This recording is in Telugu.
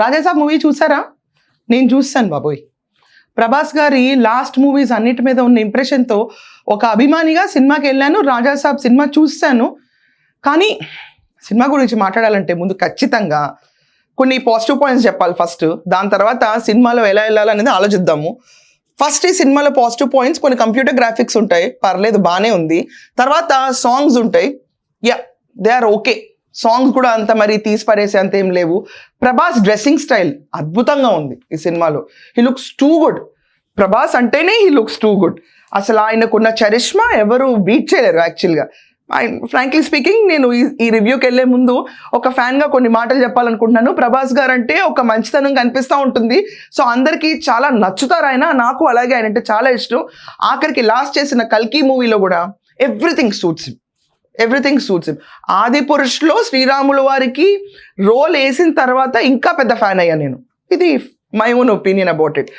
రాజాసాబ్ మూవీ చూసారా? నేను చూస్తాను బాబోయ్. ప్రభాస్ గారి లాస్ట్ మూవీస్ అన్నిటి మీద ఉన్న ఇంప్రెషన్తో ఒక అభిమానిగా సినిమాకి వెళ్ళాను. రాజాసాబ్ సినిమా చూస్తాను. కానీ సినిమా గురించి మాట్లాడాలంటే ముందు ఖచ్చితంగా కొన్ని పాజిటివ్ పాయింట్స్ చెప్పాలి ఫస్ట్. దాని తర్వాత సినిమాలో ఎలా వెళ్ళాలనేది ఆలోచిద్దాము. ఫస్ట్ ఈ సినిమాలో పాజిటివ్ పాయింట్స్, కొన్ని కంప్యూటర్ గ్రాఫిక్స్ ఉంటాయి, పర్లేదు బాగానే ఉంది. తర్వాత సాంగ్స్ ఉంటాయి, దే ఆర్ ఓకే. సాంగ్స్ కూడా అంత మరి తీసి పడేసి అంత ఏం లేవు. ప్రభాస్ డ్రెస్సింగ్ స్టైల్ అద్భుతంగా ఉంది ఈ సినిమాలో. He looks too good. Prabhas అంటేనే హీ లుక్స్ టూ గుడ్. అసలు ఆయనకున్న చరిష్మా ఎవరు బీట్ చేయలేరు యాక్చువల్గా. ఫ్రాంక్లీ స్పీకింగ్, నేను ఈ రివ్యూకి వెళ్ళే ముందు ఒక ఫ్యాన్గా కొన్ని మాటలు చెప్పాలనుకుంటున్నాను. ప్రభాస్ గారు అంటే ఒక మంచితనం కనిపిస్తూ ఉంటుంది. సో అందరికీ చాలా నచ్చుతారు ఆయన. నాకు అలాగే ఆయన అంటే చాలా ఇష్టం. ఆఖరికి లాస్ట్ చేసిన కల్కి మూవీలో కూడా ఎవ్రీథింగ్ సూట్స్ హిమ్. ఆది పురుష్లో శ్రీరాములు వారికి రోల్ వేసిన తర్వాత ఇంకా పెద్ద ఫ్యాన్ అయ్యాను నేను. ఇది my own opinion about it.